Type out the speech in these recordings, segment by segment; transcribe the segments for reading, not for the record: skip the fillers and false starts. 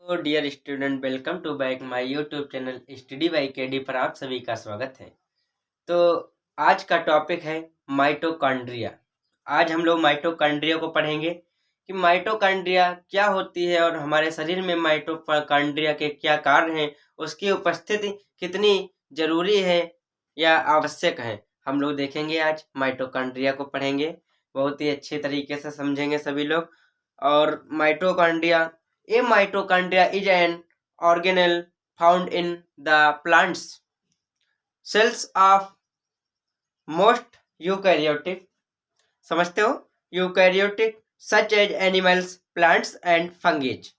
तो dear student, welcome to back my YouTube channel study by KD पर आप सभी का स्वागत है। तो आज का टॉपिक है माइटोकॉन्ड्रिया। आज हम लोग माइटोकॉन्ड्रिया को पढ़ेंगे कि माइटोकॉन्ड्रिया क्या होती है और हमारे शरीर में माइटोकॉन्ड्रिया के क्या कार्य हैं, उसकी उपस्थिति कितनी जरूरी है या आवश्यक है, हम लोग देखेंगे। आज माइटोकॉन्ड्रिया को पढ़ेंगे, बहुत ही अच्छे तरीके से समझेंगे सभी लोग। और mitochondria, a mitochondria is an organelle found in the plant's cells of most eukaryotic, समझते हो, eukaryotic such as animals, plants and fungi.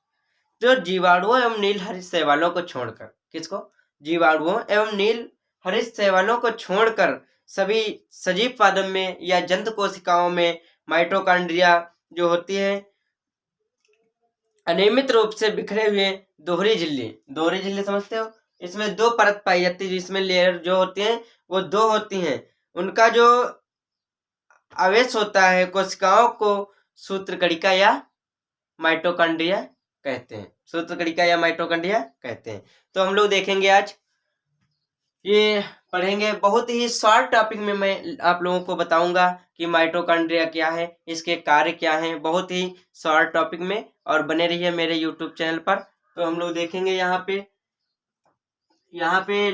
जो जीवाणुओं एवं नील हरित शैवालों को छोड़कर, किसको? जीवाणुओं एवं नील हरित शैवालों को छोड़कर सभी सजीव पादप में या जंतु कोशिकाओं में माइटोकॉन्ड्रिया जो होती है अनियमित रूप से बिखरे हुए दोहरी झिल्ली समझते हो, इसमें दो परत पाई जाती है, जिसमें लेयर जो होती हैं वो दो होती हैं। उनका जो आवेश होता है कोशिकाओं को सूत्रकणिका या माइटोकॉन्ड्रिया कहते हैं। सूत्रकणिका या माइटोकॉन्ड्रिया कहते हैं। तो हम लोग देखेंगे आज, ये पढ़ेंगे। बहुत ही शॉर्ट टॉपिक में मैं आप लोगों को बताऊंगा कि माइटोकॉन्ड्रिया क्या है, इसके कार्य क्या हैं, बहुत ही शॉर्ट टॉपिक में। और बने रहिए मेरे यूट्यूब चैनल पर। तो हम लोग देखेंगे, यहाँ पे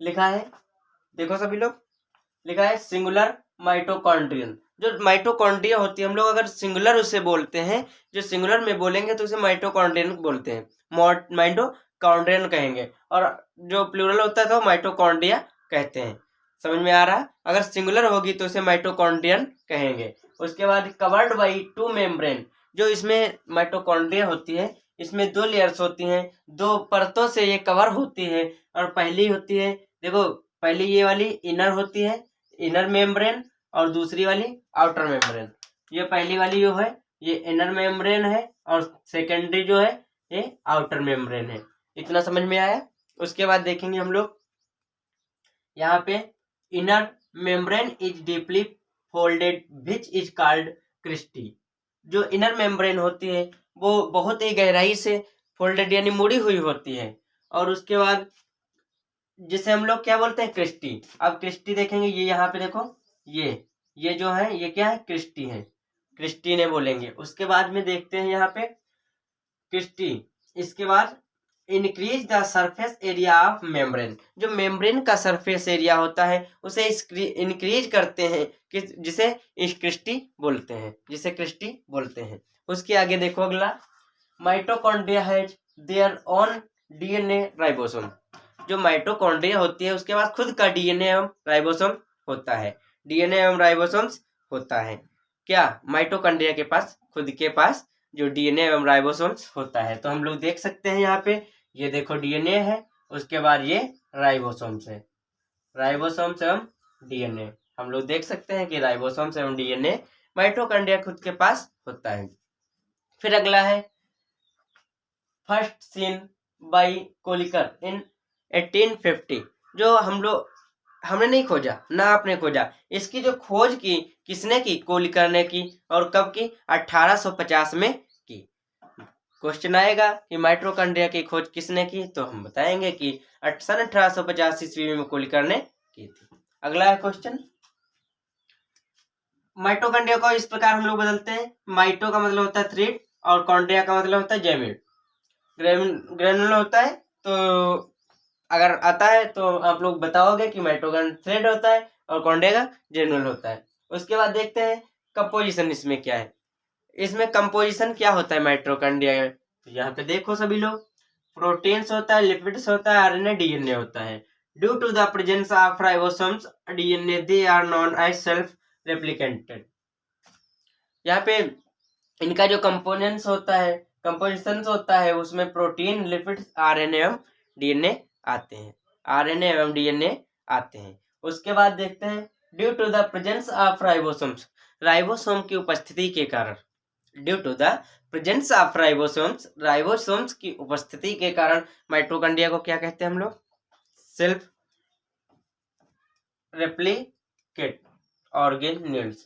लिखा है, देखो सभी लोग, लिखा है सिंगुलर माइटोकॉन्ड्रियन। जो माइटोकॉन्ड्रिया होती है, हम लोग अगर सिंगुलर उसे बोलते हैं, जो सिंगुलर में बोलेंगे तो उसे माइटोकॉन्ड्रियन बोलते हैं, माइटोकॉन्ड्रियन कहेंगे। और जो प्लूरल होता है तो माइटोकॉन्ड्रिया कहते हैं। समझ में आ रहा? अगर सिंगुलर होगी तो उसे माइटोकॉन्ड्रियन कहेंगे। उसके बाद कवर्ड बाई टू मेम्ब्रेन, जो इसमें माइटोकॉन्ड्रिया होती है, इसमें दो लेयर्स होती हैं, दो परतों से ये कवर होती है। और पहली होती है, देखो, पहली ये वाली इनर होती है, इनर मेम्ब्रेन, और दूसरी वाली आउटर मेम्ब्रेन। ये पहली वाली जो है ये इनर मेम्ब्रेन है, और सेकेंडरी जो है ये आउटर मेम्ब्रेन है। इतना समझ में आया? उसके बाद देखेंगे हम लोग, यहाँ पे inner membrane is deeply folded which is called cristae. जो इनर मेम्ब्रेन होती है वो बहुत ही गहराई से फोल्डेड यानी मुड़ी हुई होती है। और उसके बाद जिसे हम लोग क्या बोलते हैं? क्रिस्टी। अब क्रिस्टी देखेंगे, ये यहाँ पे देखो, ये जो है ये क्या है? क्रिस्टी है, क्रिस्टी ने बोलेंगे। उसके बाद में देखते हैं यहाँ पे क्रिस्टी। इसके बाद increase the surface area of membrane, जो मेम्ब्रेन का सरफेस एरिया होता है उसे इंक्रीज करते हैं, जिसे क्रिस्टी बोलते हैं, उसके आगे देखो अगला, mitochondria has their own DNA ribosome. जो माइटोकॉन्ड्रिया होती है उसके पास खुद का डीएनए एवं राइबोसोम होता है। डीएनए एवं राइबोसोम्स होता है क्या? माइटोकॉन्ड्रिया के पास खुद के पास जो डीएनए एवं राइबोसोम्स होता है। तो हम लोग देख सकते हैं यहाँ पे, ये देखो डीएनए है, उसके बाद ये राइबोसोम्स है, राइबोसोम्स एवं डीएनए। हम लोग देख सकते हैं कि राइबोसोम्स एवं डीएनए माइटोकॉन्ड्रिया खुद के पास होता है। फिर अगला है फर्स्ट सीन बाई कोलिकर इन 1850। जो हमने नहीं खोजा ना, आपने खोजा। इसकी जो खोज की किसने की? कोलिकर ने की। और कब की? 1850 में की। क्वेश्चन आएगा कि माइटोकॉन्ड्रिया की खोज किसने की, तो हम बताएंगे कि सन 1850 ईस्वी में कोलिकर ने की थी। अगला है क्वेश्चन, माइटोकॉन्ड्रिया को इस प्रकार हम लोग बदलते हैं। माइटो का मतलब होता है थ्रेड, और कॉन्ड्रिया का मतलब होता है जैमिड। ग्रेनुल होता है, तो अगर आता है तो आप लोग बताओगे कि माइटोकॉन्ड्रिया थ्रेड होता है और कॉन्ड्रिया का ग्रेनुल होता है। उसके बाद देखते हैं कंपोजिशन इसमें क्या है। इसमें कंपोजिशन क्या होता है माइटोकॉन्ड्रिया में? तो यहाँ पे देखो सभी लोग, प्रोटीन्स होता है, लिपिड्स होता है, आरएनए, डीएनए होता है। Due to the presence of ribosomes DNA they are known as self replicated. यहाँ पे इनका जो कंपोनेंट्स होता है, कंपोजिशन होता है, उसमें प्रोटीन, लिपिड, आरएनए एवं डीएनए आते हैं, आरएनए एवं डीएनए आते हैं। उसके बाद देखते हैं due to the presence of ribosomes, ribosome की उपस्थिति के कारण, due to the presence of ribosomes, ribosomes की उपस्थिति के कारण माइटोकॉन्ड्रिया को क्या कहते हैं हम लोग? Self replicate organelles,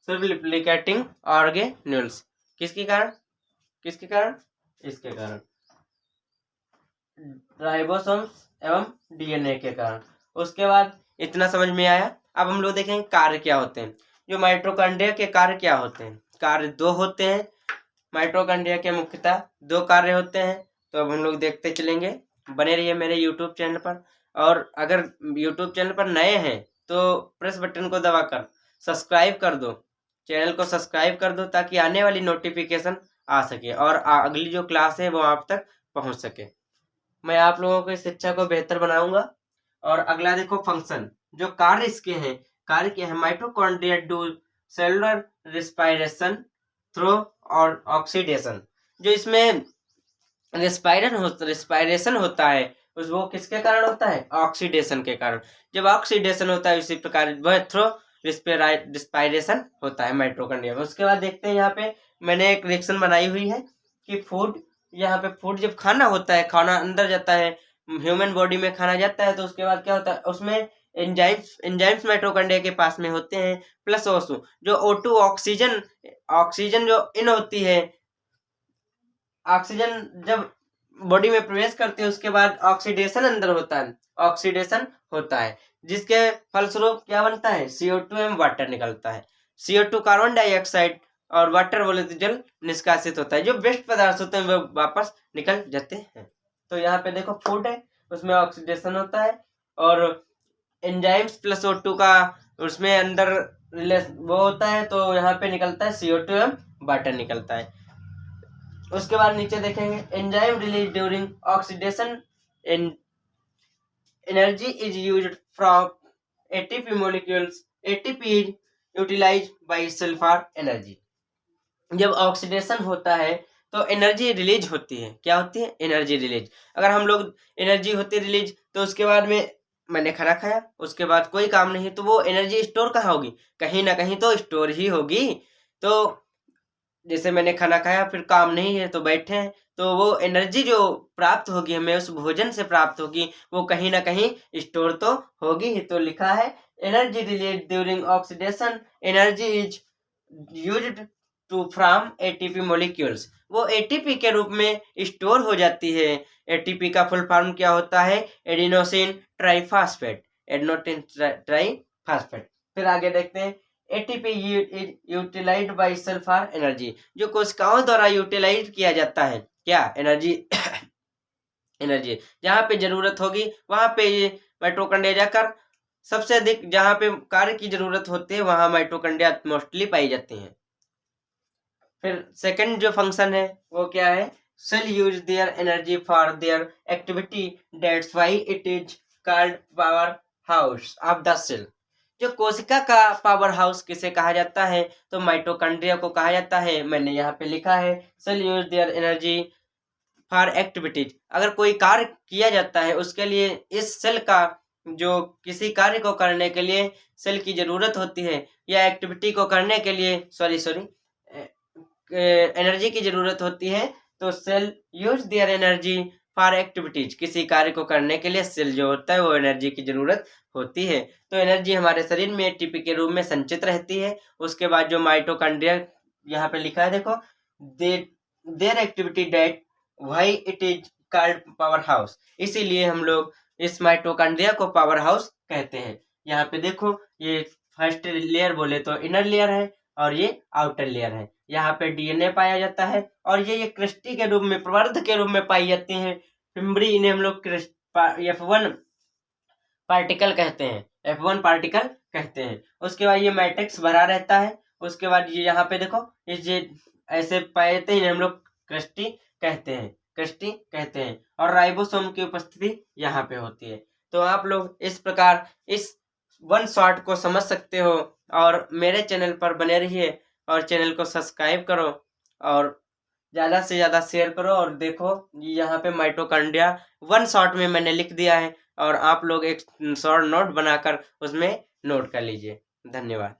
self replicating organelles. किसके कारण? इसके कारण, राइबोसोम्स एवं डीएनए के कारण। उसके बाद इतना समझ में आया। अब हम लोग देखेंगे कार्य क्या होते हैं। जो माइटोकॉन्ड्रिया के कार्य क्या होते हैं, कार्य दो होते हैं। माइटोकॉन्ड्रिया के मुख्यतः दो कार्य होते हैं। तो अब हम लोग देखते चलेंगे, बने रहिए मेरे यूट्यूब चैनल पर। और अगर यूट्यूब चैनल पर नए हैं तो प्रेस बटन को दबाकर सब्सक्राइब कर दो, चैनल को सब्सक्राइब कर दो, ताकि आने वाली नोटिफिकेशन आ सके और अगली जो क्लास है वो आप तक पहुंच सके। मैं आप लोगों की शिक्षा को बेहतर बनाऊंगा। और अगला देखो फंक्शन, जो कार्य इसके हैं, कार्य क्या है, mitochondria do cellular respiration through और ऑक्सीडेशन। जो इसमें रेस्पिरेशन होता है उस वो किसके कारण होता है, ऑक्सीडेशन के कारण। जब ऑक्सीडेशन होता है उसी प्रकार वह थ्रो रिस्पायरेशन होता है माइटोकॉन्ड्रिया में। उसके बाद देखते हैं, यहाँ पे मैंने एक रिएक्शन बनाई हुई है कि फूड, यहाँ पे फूड जब खाना होता है, खाना अंदर जाता है, ह्यूमन बॉडी में खाना जाता है, तो उसके बाद क्या होता है, उसमें एंजाइम्स माइटोकॉन्ड्रिया के पास में होते हैं, प्लस O2 जो O2 ऑक्सीजन जो इन होती है, ऑक्सीजन जब बॉडी में प्रवेश करती है उसके बाद ऑक्सीडेशन अंदर होता है, ऑक्सीडेशन होता है, जिसके फलस्वरूप क्या बनता है, CO2 एवं वाटर निकलता है। CO2 कार्बन डाइऑक्साइड और वाटर बोले तो जल निष्कासित होता है। जो वेस्ट पदार्थ होते हैं वो वापस निकल जाते हैं। तो यहाँ पे देखो फूड है, उसमें ऑक्सीडेशन होता है और एंजाइम्स प्लस O2 का उसमें अंदर वो होता है, तो यहाँ पे निकलता है CO2 एवं वाटर निकलता है। उसके बाद नीचे देखेंगे, enzyme release during oxidation, energy is used from ATP molecules, ATP is utilized by cell for energy. जब ऑक्सीडेशन होता है तो एनर्जी रिलीज होती है। क्या होती है, एनर्जी रिलीज। अगर हम लोग एनर्जी होती है रिलीज, तो उसके बाद में मैंने खाना खाया, उसके बाद कोई काम नहीं, तो वो एनर्जी स्टोर कहाँ होगी, कहीं ना कहीं तो स्टोर ही होगी। तो जैसे मैंने खाना खाया, फिर काम नहीं है तो बैठे हैं, तो वो एनर्जी जो प्राप्त होगी हमें उस भोजन से प्राप्त होगी, वो कहीं ना कहीं स्टोर तो होगी ही। तो लिखा है energy release during oxidation, energy is used to from ATP molecules. वो एटीपी के रूप में स्टोर हो जाती है। एटीपी का फुल फॉर्म क्या होता है, एडिनोसिन ट्राइफॉस्फेट, एडिनोसिन ट्राइफॉस्फेट। फिर आगे देखते हैं, ATP utilized by cell for energy. जो कोशिकाओं द्वारा यूटिलाइज किया जाता है, क्या, एनर्जी एनर्जी जहाँ पे जरूरत होगी वहां पे ये माइटोकॉन्ड्रिया जाकर, सबसे अधिक जहाँ पे कार्य की जरूरत होती है वहां माइटोकॉन्ड्रिया मोस्टली पाई जाती हैं। फिर सेकंड जो फंक्शन है वो क्या है, cell use their energy for their activity, that's why it is called power house of the cell. जो कोशिका का पावर हाउस किसे कहा जाता है, तो माइटोकॉन्ड्रिया को कहा जाता है। मैंने यहाँ पे लिखा है, cell use their energy for activities. अगर कोई कार्य किया जाता है उसके लिए इस सेल का, जो किसी कार्य को करने के लिए सेल की जरूरत होती है, या एक्टिविटी को करने के लिए एनर्जी की जरूरत होती है, तो cell use their energy for activities. किसी कार्य को करने के लिए सेल जो होता है वो एनर्जी की जरूरत होती है। तो एनर्जी हमारे शरीर में एटीपी के रूप में संचित रहती है। उसके बाद जो माइटोकॉन्ड्रिया यहाँ पे लिखा है देखो, their activity that why it is called power house. इसीलिए हम लोग इस माइटोकॉन्ड्रिया को पावर हाउस कहते हैं। यहाँ पे देखो, ये फर्स्ट लेयर बोले तो इनर लेयर है और ये आउटर लेयर है। यहाँ पे डीएनए पाया जाता है और ये क्रिस्टी के रूप में, प्रवर्ध के रूप में पाई जाती है। फिम्बरी, इन्हें हम लोग F1 पार्टिकल कहते हैं, F1 पार्टिकल कहते हैं। उसके बाद ये मैट्रिक्स भरा रहता है। उसके बाद ये यहाँ पे देखो, ये ऐसे पाए जाते हैं, हम लोग क्रिस्टी कहते हैं और राइबोसोम की उपस्थिति यहाँ पे होती है। तो आप लोग इस प्रकार इस वन शॉट को समझ सकते हो। और मेरे चैनल पर बने रहिए और चैनल को सब्सक्राइब करो और ज़्यादा से ज़्यादा शेयर करो। और देखो, यहाँ पे माइटोकॉन्ड्रिया वन शॉट में मैंने लिख दिया है और आप लोग एक शॉर्ट नोट बनाकर उसमें नोट कर लीजिए। धन्यवाद।